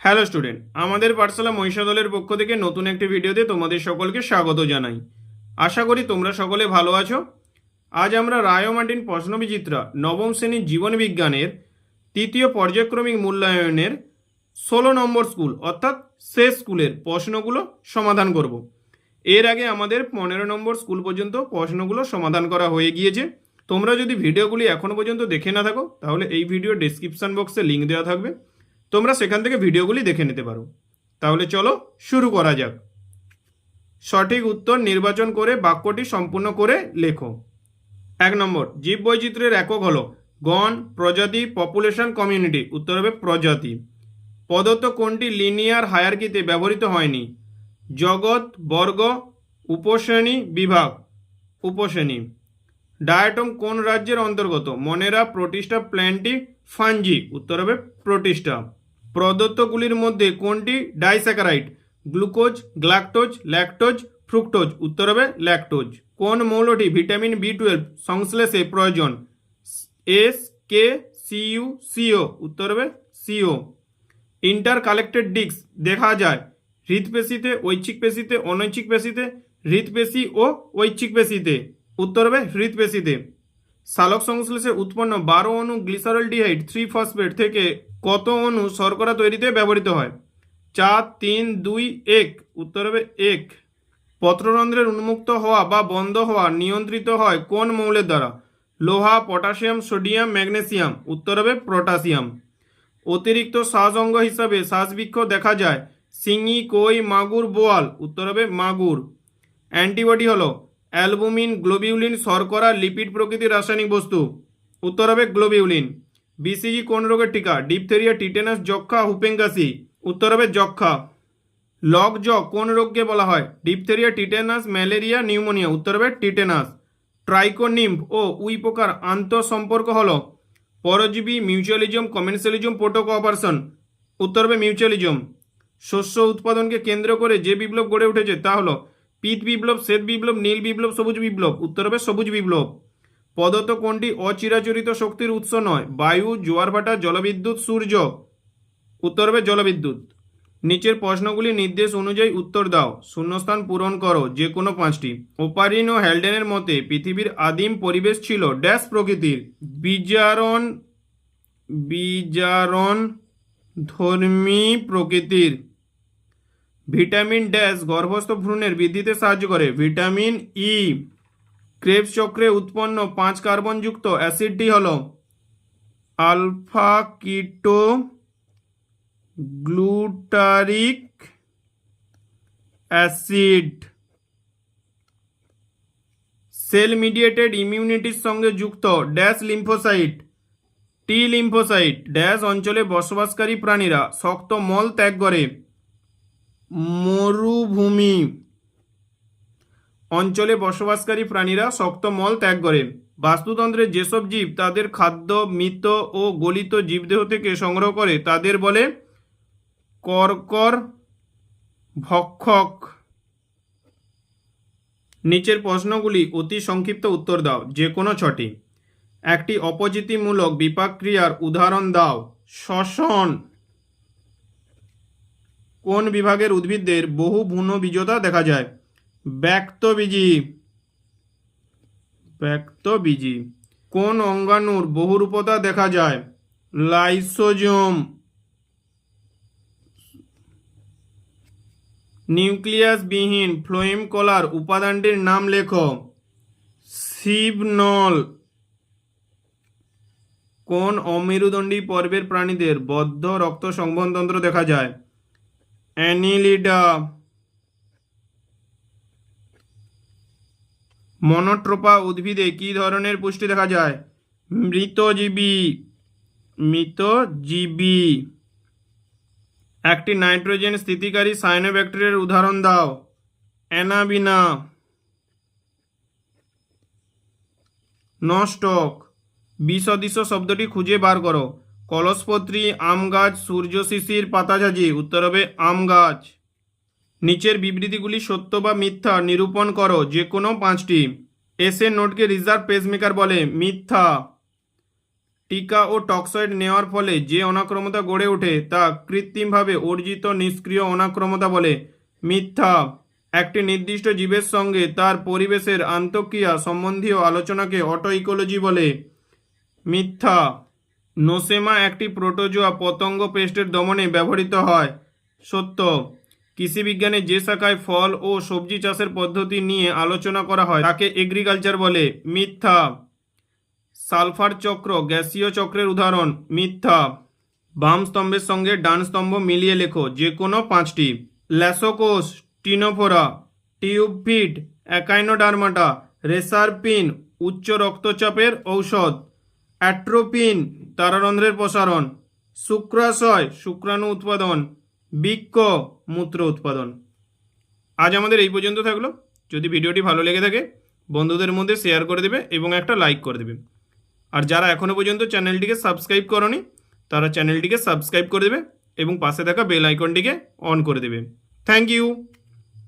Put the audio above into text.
Hello student, আমাদের পাঠশালা মহিষাদলের পক্ষ থেকে নতুন একটি ভিডিওতে তোমাদের সকলকে স্বাগত জানাই। আশা করি তোমরা সকলে ভালো আছো। আজ আমরা রায় ও মার্টিন প্রশ্নবিচিত্রা নবম শ্রেণীর জীবন বিজ্ঞানের তৃতীয় পর্যায়ক্রমিক মূল্যায়নের 16 নম্বর স্কুল অর্থাৎ শেষ স্কুলের প্রশ্নগুলো সমাধান করব। এর আগে আমাদের 15 নম্বর স্কুল পর্যন্ত প্রশ্নগুলো সমাধান করা হয়ে গিয়েছে। তোমরা যদি ভিডিওগুলি এখনও পর্যন্ত দেখে না থাকো তাহলে এই ভিডিও ডেসক্রিপশন বক্সে লিঙ্ক দেওয়া থাকবে, তোমরা সেখান থেকে ভিডিওগুলি দেখে নিতে পারো। তাহলে চলো শুরু করা যাক। সঠিক উত্তর নির্বাচন করে বাক্যটি সম্পূর্ণ করে লেখো। 1 নম্বর, জীববৈচিত্র্যের একক হলো গণ, প্রজাতি, পপুলেশন, কমিউনিটি। উত্তর হবে প্রজাতি। প্রদত্ত কোনটি লিনিয়ার হায়ারকিতে ব্যবহৃত হয়নি? জগৎ, বর্গ, উপশ্রেণী, বিভাগ। উপশ্রেণী। ডায়াটম কোন রাজ্যের অন্তর্গত? Monera, Protista, Plantae, Fungi. উত্তর হবে প্রোটিস্টা। প্রদত্তগুলির মধ্যে কোনটি disaccharide? Glucose, galactose, lactose, fructose. উত্তর হবে ল্যাকটোজ। কোন মৌলটি ভিটামিন বি12 সংশ্লেষে প্রয়োজন? S, K, CU, CO. উত্তর হবে সিও। ইন্টার কালেক্টেড ডিস্ক দেখা যায় হৃৎপেশিতে, ঐচ্ছিক পেশিতে, অনৈচ্ছিক পেশিতে, হৃৎপেশি ও ঐচ্ছিক পেশিতে। উত্তর হবে হৃৎপেশিতে। সালোক সংশ্লেষে উৎপন্ন 12 অণু গ্লিসারলডিহাইড 3 ফসফেট থেকে কত অণু শর্করা তৈরিতে ব্যবহৃত হয়? 4, 3, 2, 1। উত্তর হবে 1। পত্ররন্ধ্রের উন্মুক্ত হওয়া বা বন্ধ হওয়া নিয়ন্ত্রিত হয় কোন মৌলের দ্বারা? লোহা, পটাশিয়াম, সোডিয়াম, ম্যাগনেসিয়াম। উত্তর হবে পটাশিয়াম। অতিরিক্ত শ্বাস অঙ্গ হিসাবে শ্বাসবৃক্ষ দেখা যায় শিঙি, কই, মাগুর, বোয়াল। উত্তর হবে মাগুর। অ্যান্টিবডি হলো অ্যালবুমিন, গ্লোবিউলিন, শর্করা, লিপিড প্রকৃতির রাসায়নিক বস্তু। উত্তর হবে গ্লোবিউলিন। বিসিজি কোন রোগের টিকা? ডিপথেরিয়া, টিটেনাস, যক্ষা, হুপেং কাশি। উত্তর হবে যক্ষা। লকজ কোন রোগকে বলা হয়? Diphtheria, tetanus, malaria, pneumonia. উত্তর হবে টিটেনাস। ট্রাইকোনিম্ফ ও উই পোকার আন্তঃসম্পর্ক হলো পরজীবী, মিউচুয়ালিজম, কমেন্সালিজম, প্রোটোকোঅপারেশন। উত্তর হবে মিউচুয়ালিজম। শস্য উৎপাদনকে কেন্দ্র করে যে বিপ্লব গড়ে উঠেছে তা হলো পিত বিপ্লব, শ্বেত বিপ্লব, নীল বিপ্লব, সবুজ বিপ্লব। উত্তর হবে সবুজ বিপ্লব। প্রদত্ত কোনটি অচিরাচরিত শক্তির উৎস নয়? বায়ু, জোয়ার ভাটা, জলবিদ্যুৎ, সূর্য। উত্তর হবে জলবিদ্যুৎ। নিচের প্রশ্নগুলি নির্দেশ অনুযায়ী উত্তর দাও, শূন্যস্থান পূরণ করো যে কোনো 5টি। ওপারিন ও হ্যালডেনের মতে পৃথিবীর আদিম পরিবেশ ছিল ড্যাশ প্রকৃতির? বিজারণ ধর্মী প্রকৃতির। ভিটামিন ড্যাশ গর্ভস্থ ভ্রূণের বৃদ্ধিতে সাহায্য করে? Vitamin E. ক্রেবস চক্রে উৎপন্ন 5 কার্বনযুক্ত অ্যাসিডটি হল alpha keto glutaric acid. Cell mediated ইমিউনিটির সঙ্গে যুক্ত dash lymphocyte? T lymphocyte. Dash অঞ্চলে বসবাসকারী প্রাণীরা শক্ত মল ত্যাগ করে? মরুভূমি অঞ্চলে বসবাসকারী প্রাণীরা শক্ত মল ত্যাগ করে। বাস্তুতন্ত্রের যেসব জীব তাদের খাদ্য মৃত ও গলিত জীবদেহ থেকে সংগ্রহ করে তাদের বলে কর্কর ভক্ষক। নিচের প্রশ্নগুলি অতি সংক্ষিপ্ত উত্তর দাও যে কোনো 6টি। একটি অপজিতিমূলক বিপাক ক্রিয়ার উদাহরণ দাও। শ্বসন। কোন বিভাগের উদ্ভিদদের বহু ভ্রূণবীজতা দেখা যায়? ব্যক্তবীজী। ব্যক্তবীজী। কোন অঙ্গাণুর বহুরূপতা দেখা যায়? লাইসোজোম। নিউক্লিয়াসবিহীন ফ্লোয়েম কলার উপাদানটির নাম লেখো। সিবনল। কোন অমেরুদণ্ডী পর্বের প্রাণীদের বদ্ধ রক্ত সংবহনতন্ত্র দেখা যায়? অ্যানিলিডা। মনোট্রোপা উদ্ভিদে কি ধরনের পুষ্টি দেখা যায়? মৃতজীবী। একটি নাইট্রোজেন স্থিতিকারী সায়ানোব্যাক্টেরিয়ার উদাহরণ দাও। অ্যানাবিনা। নস্টক। বিসদৃশ শব্দটি খুঁজে বার করো। কলসপত্রী, আম গাছ, সূর্য শিশির, পাতাঝাজি। উত্তর হবে আম গাছ। নিচের বিবৃতিগুলি সত্য বা মিথ্যা নিরূপণ করো যে কোনো 5টি। এসএ নোটকে রিজার্ভ পেসমেকার বলে? মিথ্যা। টিকা ও টক্সয়েড নেওয়ার ফলে যে অনাক্রমতা গড়ে ওঠে তা কৃত্রিমভাবে অর্জিত নিষ্ক্রিয় অনাক্রমতা বলে। মিথ্যা। একটি নির্দিষ্ট জীবের সঙ্গে তার পরিবেশের আন্তঃক্রিয়া সম্বন্ধীয় আলোচনাকে অটোইকোলজি বলে। মিথ্যা। নোসেমা একটি প্রোটোজোয়া পতঙ্গ পেস্টের দমনে ব্যবহৃত হয়। সত্য। কৃষিবিজ্ঞানের যে শাখায় ফল ও সবজি চাষের পদ্ধতি নিয়ে আলোচনা করা হয় তাকে এগ্রিকালচার বলে। মিথ্যা। সালফার চক্র গ্যাসীয় চক্রের উদাহরণ। মিথ্যা। বাম স্তম্ভের সঙ্গে ডান স্তম্ভ মিলিয়ে লেখো যে কোনো 5টি। ল্যাসোকোস, টিনোফোরা, টিউবফিড, অ্যাকাইনোডার্মাটা, রেসারপিন উচ্চ রক্তচাপের ঔষধ, অ্যাট্রোপিন তারারন্ধ্রের প্রসারণ, শুক্রাশয় শুক্রাণু উৎপাদন, বৃক্ক মূত্র উৎপাদন। আজ আমাদের এই পর্যন্ত থাকলো। যদি ভিডিওটি ভালো লেগে থাকে বন্ধুদের মধ্যে শেয়ার করে দেবে এবং একটা লাইক করে দেবে। আর যারা এখনও পর্যন্ত চ্যানেলটিকে সাবস্ক্রাইব করনি তারা চ্যানেলটিকে সাবস্ক্রাইব করে দেবে এবং পাশে থাকা বেল আইকনটিকে অন করে দেবে। Thank you.